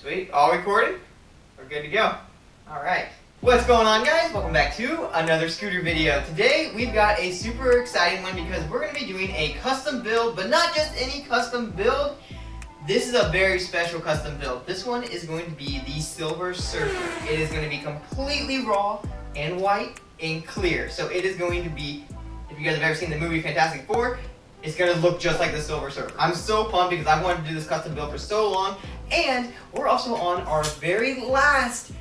Sweet, all recorded? We're good to go. Alright. What's going on, guys? Welcome back to another scooter video. Today we've got a super exciting one because we're going to be doing a custom build, but not just any custom build. This is a very special custom build. This one is going to be the Silver Surfer. It is going to be completely raw and white and clear. So it is going to be, if you guys have ever seen the movie Fantastic Four, it's going to look just like the Silver Surfer. I'm so pumped because I've wanted to do this custom build for so long. And we're also on our very last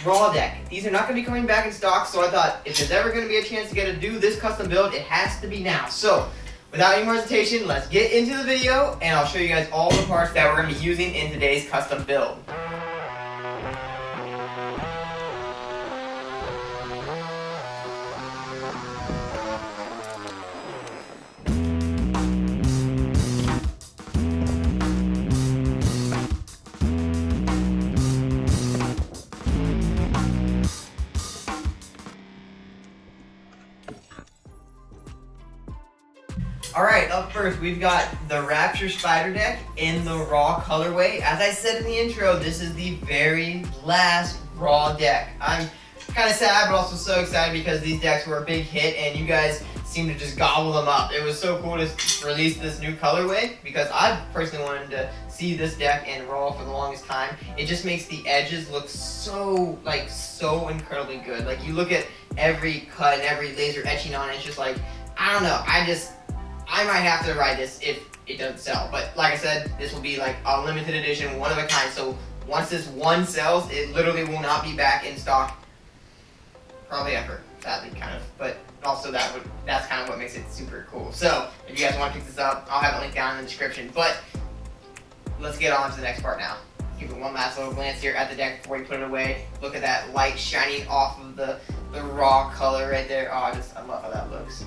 raw deck. These are not going to be coming back in stock, so I thought if there's ever going to be a chance to get to do this custom build, it has to be now. So without any more hesitation, let's get into the video and I'll show you guys all the parts that we're going to be using in today's custom build. Alright, up first we've got the Rapture Spider deck in the raw colorway. As I said in the intro, this is the very last raw deck. I'm kind of sad, but also so excited because these decks were a big hit and you guys seem to just gobble them up. It was so cool to release this new colorway because I personally wanted to see this deck in raw for the longest time. It just makes the edges look so incredibly good. Like you look at every cut and every laser etching on it, it's just like, I don't know, I might have to ride this if it doesn't sell. But like I said, this will be like a limited edition, one of a kind. So once this one sells, it literally will not be back in stock probably ever, sadly, kind of. But also that's kind of what makes it super cool. So if you guys want to pick this up, I'll have it linked down in the description. But let's get on to the next part now. Give it one last little glance here at the deck before you put it away. Look at that light shining off of the raw color right there. Oh, I love how that looks.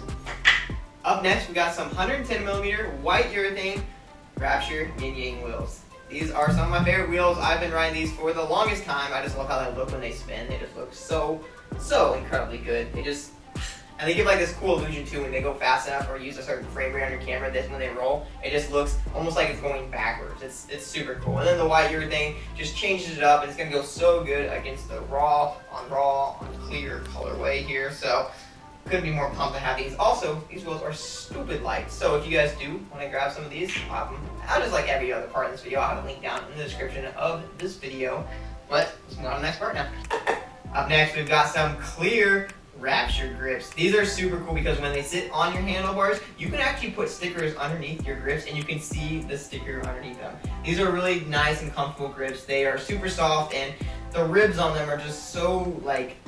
Up next, we got some 110mm white urethane Rapture Yin Yang wheels. These are some of my favorite wheels. I've been riding these for the longest time. I just love how they look when they spin. They just look so incredibly good. And they give like this cool illusion too when they go fast enough or use a certain frame rate on your camera. This when they roll, it just looks almost like it's going backwards. It's super cool. And then the white urethane just changes it up, and it's gonna go so good against the raw on clear colorway here. So couldn't be more pumped to have these. Also, these wheels are stupid light, so if you guys do want to grab some of these, I'll just like every other part in this video, I'll have a link down in the description of this video. But let's move on to the next part now. Up next, we've got some clear Rapture grips. These are super cool because when they sit on your handlebars, you can actually put stickers underneath your grips and you can see the sticker underneath them. These are really nice and comfortable grips. They are super soft and the ribs on them are just so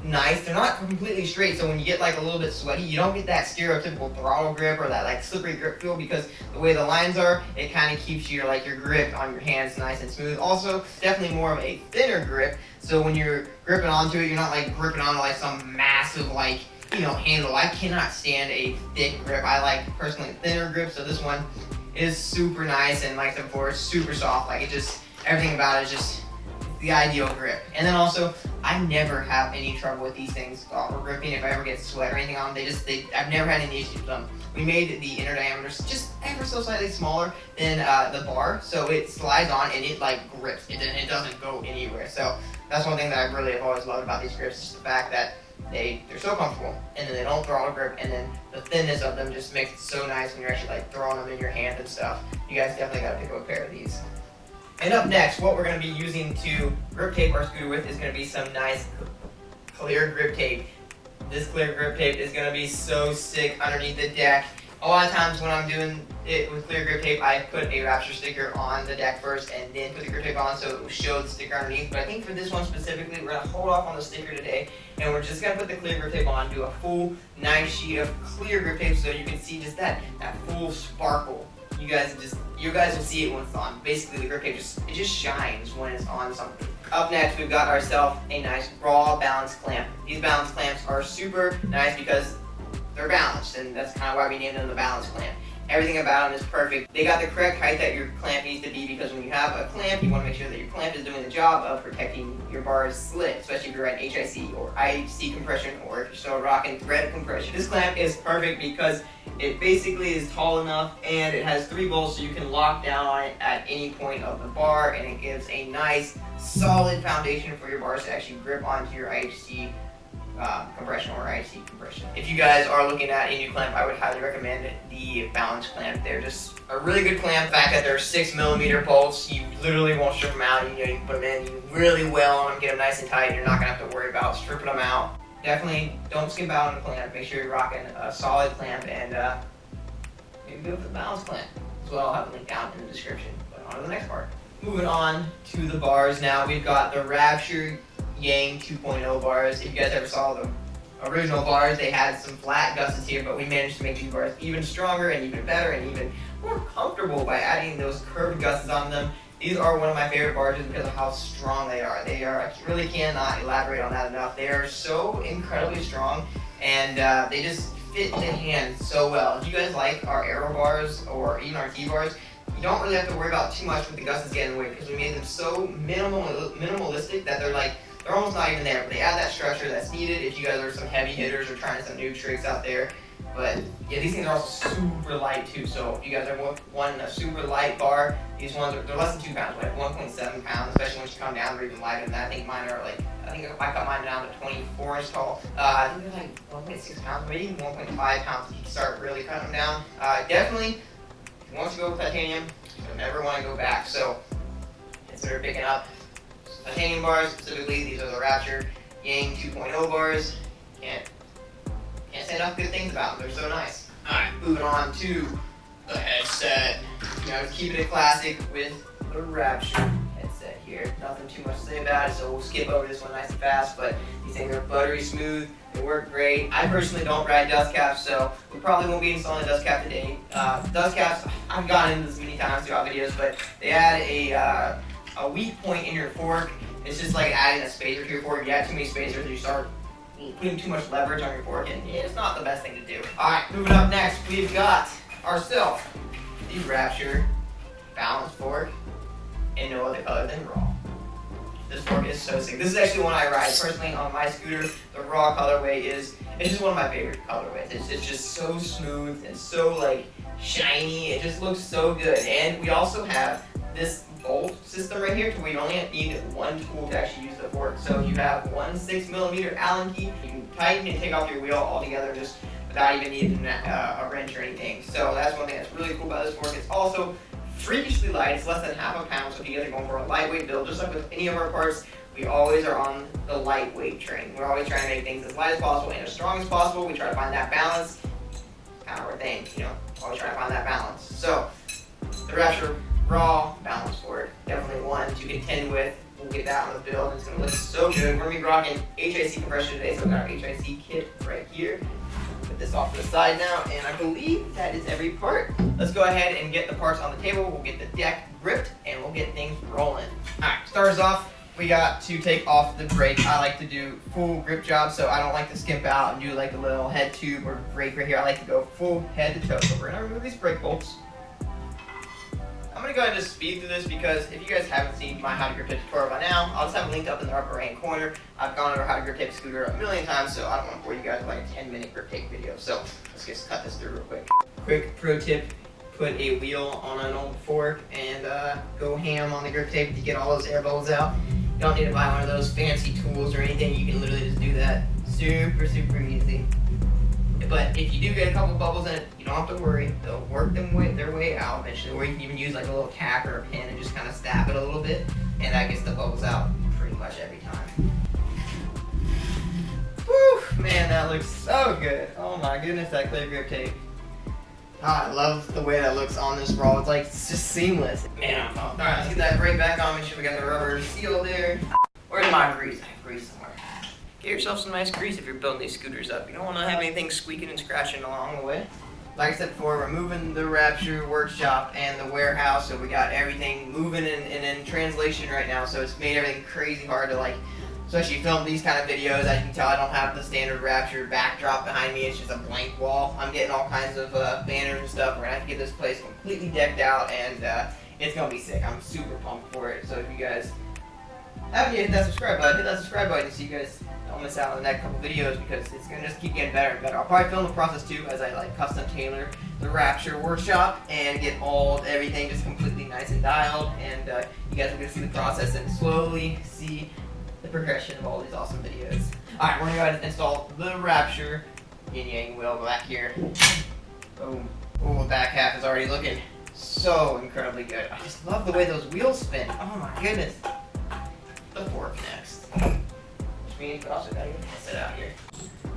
nice. They're not completely straight, so when you get like a little bit sweaty, you don't get that stereotypical throttle grip or that like slippery grip feel because the way the lines are, it kind of keeps your grip on your hands nice and smooth. Also, definitely more of a thinner grip, so when you're gripping onto it, you're not like gripping onto like some massive handle. I cannot stand a thick grip. I like personally thinner grip, so this one is super nice and like I said before, it's super soft. Everything about it is just the ideal grip. And then also, I never have any trouble with these things for gripping. If I ever get sweat or anything on them, I've never had any issues with them. We made the inner diameters just ever so slightly smaller than the bar, so it slides on and it grips. It doesn't go anywhere. So that's one thing that I really have always loved about these grips, just the fact that they're so comfortable, and then they don't throttle grip, and then the thinness of them just makes it so nice when you're actually throwing them in your hand and stuff. You guys definitely gotta pick up a pair of these. And up next, what we're going to be using to grip tape our scooter with is going to be some nice clear grip tape. This clear grip tape is going to be so sick underneath the deck. A lot of times when I'm doing it with clear grip tape, I put a Rapture sticker on the deck first and then put the grip tape on so it will show the sticker underneath. But I think for this one specifically, we're going to hold off on the sticker today and we're just going to put the clear grip tape on, do a full nice sheet of clear grip tape so you can see just that full sparkle. You guys will see it when it's on. Basically, the grip tape just shines when it's on something. Up next, we've got ourselves a nice raw balance clamp. These balance clamps are super nice because they're balanced, and that's kind of why we named them the balance clamp. Everything about them is perfect. They got the correct height that your clamp needs to be because when you have a clamp, you want to make sure that your clamp is doing the job of protecting your bar's slit, especially if you're riding HIC or IC compression or if you're still rocking thread compression. This clamp is perfect because It basically is tall enough, and it has 3 bolts so you can lock down on it at any point of the bar, and it gives a nice solid foundation for your bars to actually grip onto your IHC compression or IHC compression. If you guys are looking at a new clamp, I would highly recommend the balance clamp. They're just a really good clamp. The fact that they're 6mm bolts, you literally won't strip them out. You can put them in really well on them, get them nice and tight. You're not gonna have to worry about stripping them out. Definitely don't skimp out on the clamp. Make sure you're rocking a solid clamp, and maybe go for the balance clamp. That's what I'll have a link down in the description. But on to the next part. Moving on to the bars now, we've got the Rapture Yang 2.0 bars. If you guys ever saw the original bars, they had some flat gussets here, but we managed to make these bars even stronger and even better and even more comfortable by adding those curved gussets on them. These are one of my favorite bars just because of how strong they are. I really cannot elaborate on that enough. They are so incredibly strong, and they just fit in the hand so well. If you guys like our Aero bars or even our T-bars, you don't really have to worry about too much with the gussets getting in the way because we made them so minimalistic that they're almost not even there, but they add that structure that's needed if you guys are some heavy hitters or trying some new tricks out there. But yeah, these things are also super light too, so if you guys are wanting a super light bar, these ones they're less than 2 pounds, like 1.7 pounds, especially once you come down, they're even lighter than that. I think if I cut mine down to 24 inch tall, I think they're like 1.6 pounds, maybe even 1.5 pounds if you start really cutting them down. Definitely, if you want to go with titanium, you'll never want to go back, so consider picking up titanium bars. Specifically, these are the Rapture Yang 2.0 bars. Can't say enough good things about them. They're so nice. Alright, moving on to the headset. You know, keeping it classic with the Rapture headset here. Nothing too much to say about it, so we'll skip over this one nice and fast, but these things are buttery smooth. They work great. I personally don't ride dust caps, so we probably won't be installing a dust cap today. Dust caps, I've gotten into this many times throughout videos, but they add a weak point in your fork. It's just like adding a spacer to your fork. If you add too many spacers, you start putting too much leverage on your fork, and it's not the best thing to do. Alright, moving up next, we've got ourselves the Rapture balance fork in no other color than raw. This fork is so sick. This is actually one I ride personally on my scooter. The raw colorway it's just one of my favorite colorways. It's just so smooth and so like shiny. It just looks so good. And we also have this bolt system right here to where you only need one tool to actually use the fork. So you have one 6mm Allen key. You can tighten and take off your wheel altogether just without even needing a wrench or anything. So that's one thing that's really cool about this fork. It's also freakishly light. It's less than half a pound. So if you guys are going for a lightweight build, just like with any of our parts, we always are on the lightweight train. We're always trying to make things as light as possible and as strong as possible. We try to find that balance. Kind of our thing, you know, always trying to find that balance. So the Rapture raw balance fork, definitely one to contend with. We'll get that on the build. It's going to look so good. We're going to be rocking HIC compression today, so we've got our HIC kit right here. Put this off to the side now, and I believe that is every part. Let's go ahead and get the parts on the table. We'll get the deck gripped, and we'll get things rolling. Alright, starts off, we got to take off the brake. I like to do full grip job, so I don't like to skimp out and do like a little head tube or brake right here. I like to go full head to toe. So we're going to remove these brake bolts. I'm going to go ahead and just speed through this because if you guys haven't seen my how to grip tape tutorial by now, I'll just have it linked up in the upper right hand corner. I've gone over how to grip tape scooter a million times, so I don't want to bore you guys with like a 10-minute grip tape video. So let's just cut this through real quick. Quick pro tip, put a wheel on an old fork and go ham on the grip tape to get all those air bubbles out. You don't need to buy one of those fancy tools or anything. You can literally just do that super easy. But if you do get a couple bubbles in it, you don't have to worry. They'll work their way out eventually. Or you can even use like a little tack or a pin and just kind of stab it a little bit, and that gets the bubbles out pretty much every time. Woo! Man, that looks so good. Oh my goodness, that clear grip tape. Ah, I love the way that looks on this raw. It's just seamless. Man, I'm pumped. Alright, let's get that brake back on. Make sure we got the rubber seal there. Where's my grease? I have grease somewhere. Get yourself some nice grease if you're building these scooters up. You don't want to have anything squeaking and scratching along the way. Like I said before, we're moving the Rapture workshop and the warehouse, so we got everything moving and in translation right now, so it's made everything crazy hard to like, especially film these kind of videos. As you can tell, I don't have the standard Rapture backdrop behind me. It's just a blank wall. I'm getting all kinds of banners and stuff. We're going to have to get this place completely decked out, and it's going to be sick. I'm super pumped for it, so if you guys After you hit that subscribe button so you guys don't miss out on the next couple videos, because it's gonna just keep getting better and better. I'll probably film the process too as I like custom tailor the Rapture workshop and get everything just completely nice and dialed, and you guys are gonna see the process and slowly see the progression of all these awesome videos. Alright, we're gonna go ahead and install the Rapture yin yang wheel back here. Boom. Oh, the back half is already looking so incredibly good. I just love the way those wheels spin. Oh my goodness. The fork next. Which means we also gotta get this out here.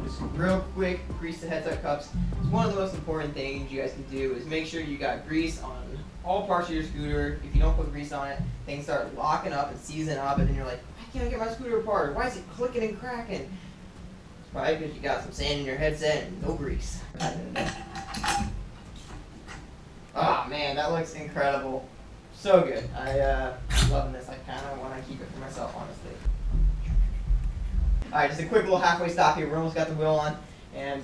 Just real quick, grease the headset cups. It's one of the most important things you guys can do is make sure you got grease on all parts of your scooter. If you don't put grease on it, things start locking up and seizing up, and then you're like, I can't get my scooter apart. Why is it clicking and cracking? It's probably because you got some sand in your headset and no grease. Oh man, that looks incredible. So good. I'm loving this. I kind of want to keep it for myself, honestly. Alright, just a quick little halfway stop here. We almost got the wheel on, and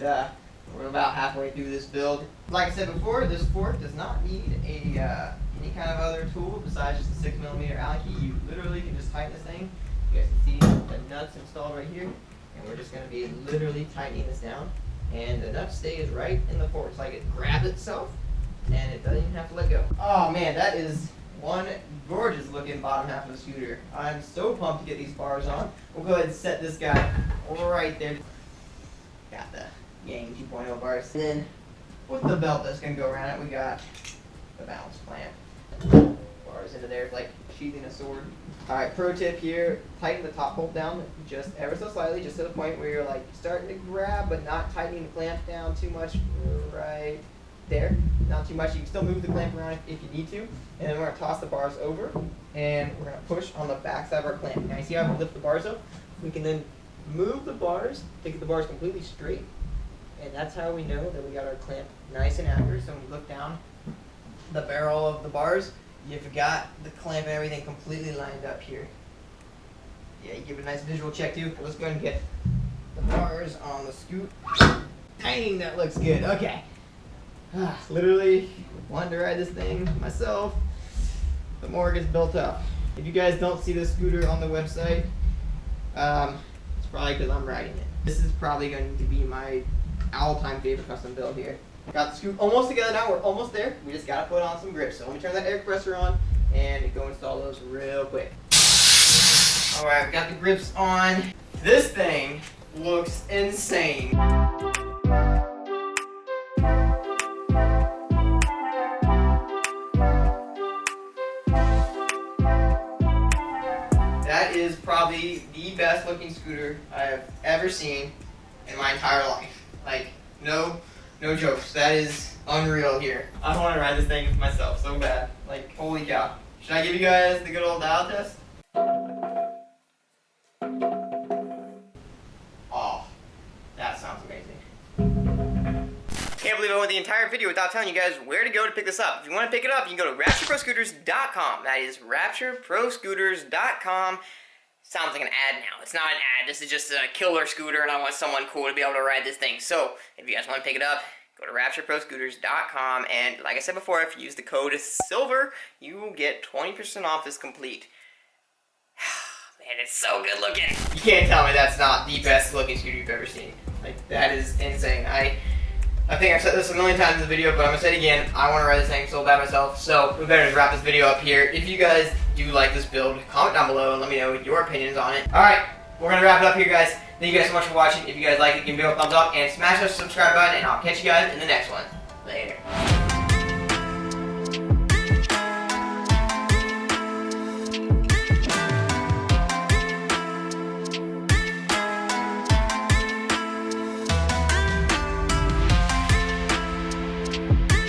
we're about halfway through this build. Like I said before, this fork does not need any kind of other tool besides just a 6mm Allen key. You literally can just tighten this thing. You guys can see the nuts installed right here, and we're just going to be literally tightening this down. And the nut stays right in the fork. It's like it grabs itself, and it doesn't even have to let go. Oh man, that is one gorgeous looking bottom half of the scooter. I'm so pumped to get these bars on. We'll go ahead and set this guy right there. Got the Yang 2.0 bars. And then with the belt that's going to go around it, we got the balance clamp. Bars into there, like sheathing a sword. Alright, pro tip here, tighten the top bolt down just ever so slightly, just to the point where you're like starting to grab but not tightening the clamp down too much right there. Not too much. You can still move the clamp around if you need to. And then we're going to toss the bars over, and we're going to push on the back side of our clamp. Now you see how we lift the bars up? We can then move the bars, take the bars completely straight, and that's how we know that we got our clamp nice and accurate. So when you look down the barrel of the bars, you've got the clamp and everything completely lined up here. Yeah, you give it a nice visual check too. Let's go ahead and get the bars on the scoot. Dang, that looks good. Okay. Literally wanted to ride this thing myself. The more it gets built up. If you guys don't see this scooter on the website, it's probably because I'm riding it. This is probably going to be my all-time favorite custom build here. Got the scoot almost together now. We're almost there. We just got to put on some grips. So let me turn that air compressor on and go install those real quick. Alright, we got the grips on. This thing looks insane. That is probably the best looking scooter I have ever seen in my entire life. Like, no jokes. That is unreal here. I want to ride this thing myself so bad. Like, holy cow. Should I give you guys the good old dial test? Oh, that sounds amazing. Can't believe I went the entire video without telling you guys where to go to pick this up. If you want to pick it up, you can go to RaptureProScooters.com. That is RaptureProScooters.com. Sounds like an ad now. It's not an ad. This is just a killer scooter, and I want someone cool to be able to ride this thing. So, if you guys want to pick it up, go to RaptureProScooters.com. And like I said before, if you use the code SILVER, you will get 20% off this complete. Man, it's so good looking. You can't tell me that's not the best looking scooter you've ever seen. Like, that is insane. I think I've said this a million times in the video, but I'm going to say it again. I want to ride this thing so bad myself, so we better just wrap this video up here. If you guys do like this build, comment down below and let me know your opinions on it. Alright, we're going to wrap it up here, guys. Thank you guys so much for watching. If you guys like it, give me a thumbs up and smash that subscribe button, and I'll catch you guys in the next one. Later.